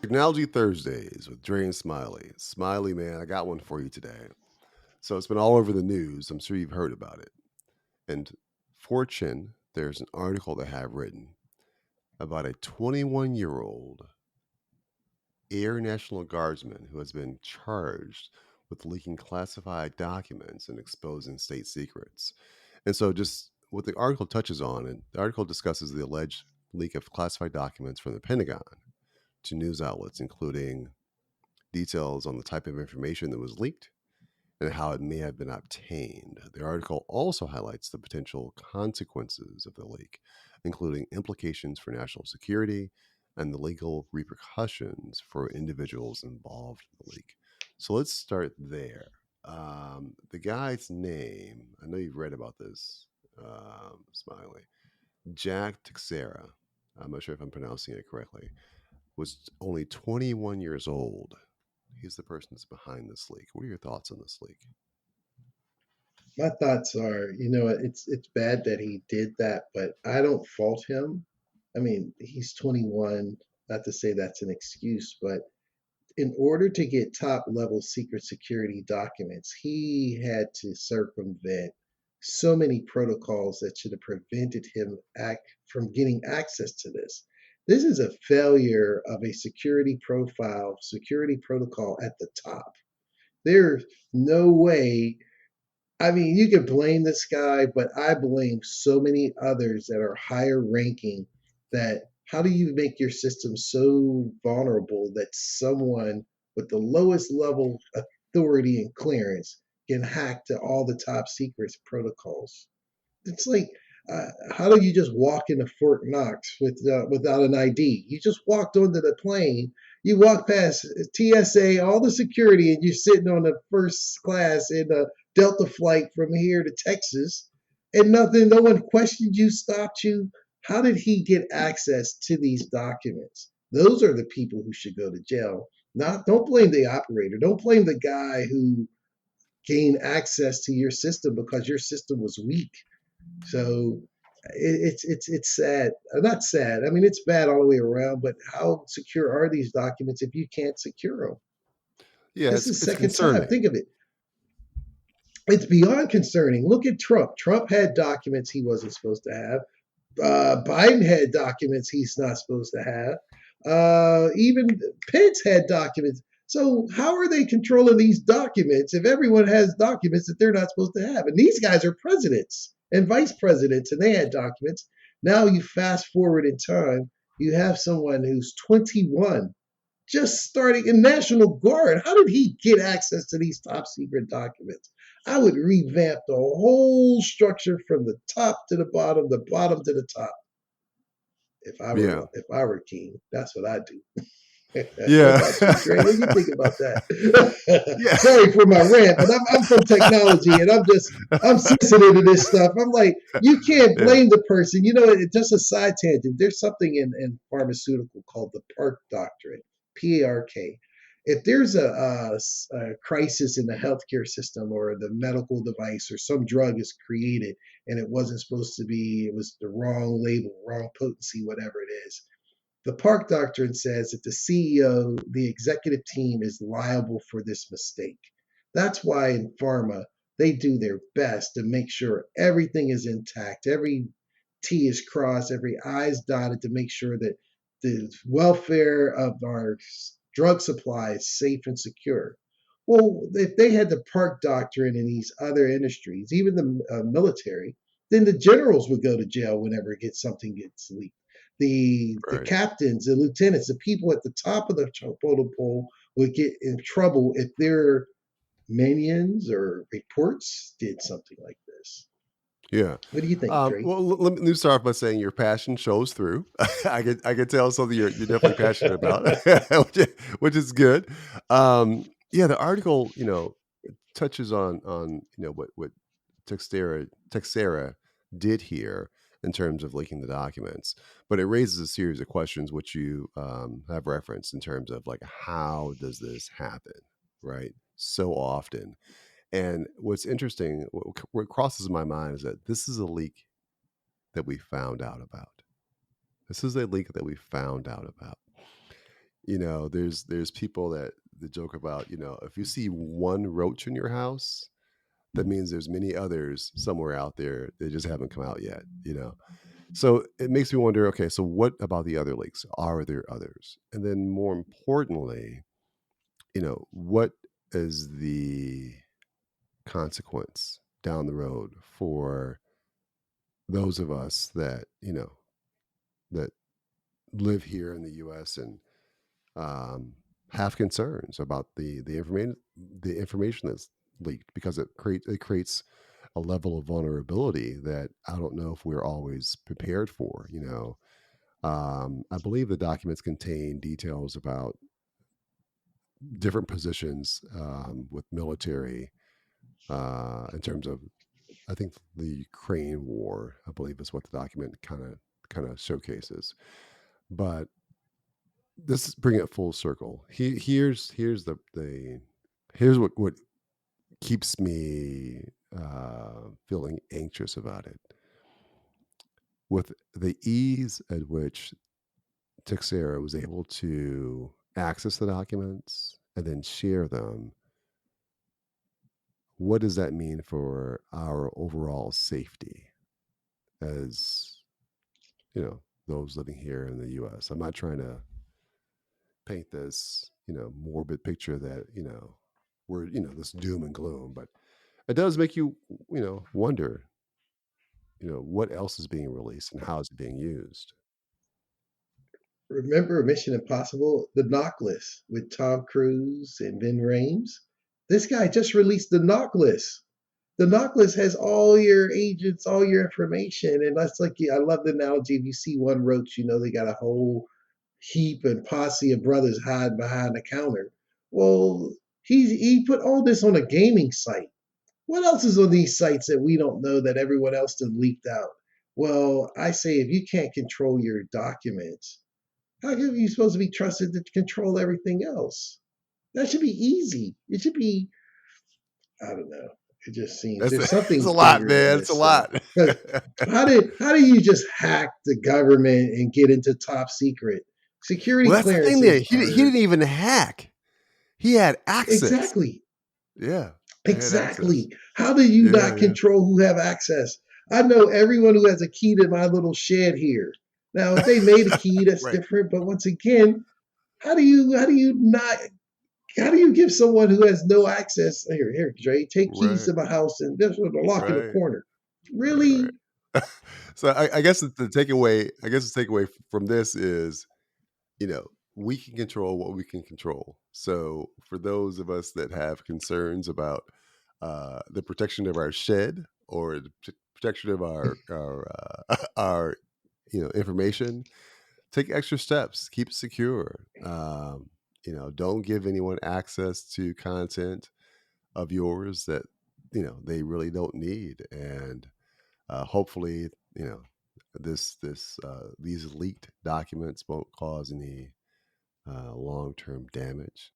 Technology Thursdays with Dre and Smiley. Smiley, man, I got one for you today. So it's been all over the news. I'm sure you've heard about it. And Fortune, there's an article they have written about a 21-year-old Air National Guardsman who has been charged with leaking classified documents and exposing state secrets. And so, just what the article touches on, and the article discusses the alleged leak of classified documents from the Pentagon to news outlets, including details on the type of information that was leaked and how it may have been obtained. The article also highlights the potential consequences of the leak, including implications for national security and the legal repercussions for individuals involved in the leak. So let's start there. The guy's name, I know you've read about this, Smiley. Jack Teixeira, I'm not sure if I'm pronouncing it correctly, was only 21 years old. He's the person that's behind this leak. What are your thoughts on this leak? My thoughts are, it's bad that he did that, but I don't fault him. I mean, he's 21. Not to say that's an excuse, but in order to get top level secret security documents, he had to circumvent so many protocols that should have prevented him from getting access to this. This is a failure of a security protocol at the top. There's no way. I mean, you could blame this guy, but I blame so many others that are higher ranking. That how do you make your system so vulnerable that someone with the lowest level authority and clearance can hack to all the top secrets protocols? It's like, how do you just walk into Fort Knox without an ID? You just walked onto the plane. You walk past TSA, all the security, and you're sitting on the first class in a Delta flight from here to Texas, and nothing. No one questioned you, stopped you. How did he get access to these documents? Those are the people who should go to jail. Not Don't blame the operator. Don't blame the guy who gained access to your system because your system was weak. So it's sad. Not sad. I mean, it's bad all the way around. But how secure are these documents if you can't secure them? Yeah, This it's is it's second time. concerning. Think of it. It's beyond concerning. Look at Trump. Trump had documents he wasn't supposed to have. Biden had documents he's not supposed to have. Even Pence had documents. So how are they controlling these documents if everyone has documents that they're not supposed to have? And these guys are presidents and vice presidents, and they had documents. Now you fast forward in time, you have someone who's 21, just starting in National Guard. How did he get access to these top secret documents? I would revamp the whole structure from the top to the bottom to the top. Yeah, If I were king, that's what I'd do. What yeah, about you, Dre? What do you think about that? yeah, Sorry for my rant, but I'm from technology and I'm sensitive to this stuff. I'm like, you can't yeah. blame the person. Just a side tangent. There's something in pharmaceutical called the Park Doctrine, PARK. If there's a crisis in the healthcare system or the medical device or some drug is created and it wasn't supposed to be, it was the wrong label, wrong potency, whatever it is, the Park Doctrine says that the CEO, the executive team, is liable for this mistake. That's why in pharma, they do their best to make sure everything is intact, every T is crossed, every I is dotted to make sure that the welfare of our drug supply is safe and secure. Well, if they had the Park Doctrine in these other industries, even the military, then the generals would go to jail whenever something gets leaked. The Right. captains, the lieutenants, the people at the top of the totem pole would get in trouble if their minions or reports did something like this. Yeah. What do you think, Dre? Well, let me start off by saying your passion shows through. I could tell something you're definitely passionate about, which is good. Yeah, the article touches on what Texera did here in terms of leaking the documents, but it raises a series of questions which you have referenced in terms of like how does this happen, right? So often. And what's interesting, what crosses my mind is that this is a leak that we found out about. This is a leak that we found out about. there's people that joke about, if you see one roach in your house, that means there's many others somewhere out there that just haven't come out yet. So it makes me wonder, okay, so what about the other leaks? Are there others? And then more importantly, what is the consequence down the road for those of us that live here in the US and um, have concerns about the information that's leaked, because it creates a level of vulnerability that I don't know if we're always prepared for. I believe the documents contain details about different positions with military in terms of, I think, the Ukraine war. I believe is what the document kind of showcases. But this is bring it full circle. Here's the here's what keeps me feeling anxious about it. With the ease at which Tixera was able to access the documents and then share them, what does that mean for our overall safety as those living here in the US? I'm not trying to paint this morbid picture that we're this doom and gloom, but it does make you wonder what else is being released and how is it being used. Remember Mission Impossible, the knock list with Tom Cruise and Vin Rames? This guy just released the knock list. The knock list has all your agents, all your information, and that's like, I love the analogy. If you see one roach, they got a whole heap and posse of brothers hide behind the counter. Well, he put all this on a gaming site. What else is on these sites that we don't know that everyone else has leaked out? Well, I say if you can't control your documents, how are you supposed to be trusted to control everything else? That should be easy. It should be, I don't know. It just seems That's there's it's a something lot, bigger than man. It's a this stuff. lot. Because how do you just hack the government and get into top secret? Well, Security that's the thing. There, clearances he are didn't even hack. He had access. exactly. Yeah, he had access. Exactly. How do you Yeah, not yeah. control who have access? I know everyone who has a key to my little shed here. Now, if they made a key, that's Right, different. But once again, how do you give someone who has no access here, Dre, take keys right, to my house and there's a lock in the right, corner? right, Really? right. So I guess the takeaway from this is, we can control what we can control. So for those of us that have concerns about the protection of our shed or the protection of our our information, take extra steps, keep it secure. Don't give anyone access to content of yours that they really don't need, and hopefully these leaked documents won't cause any long-term damage.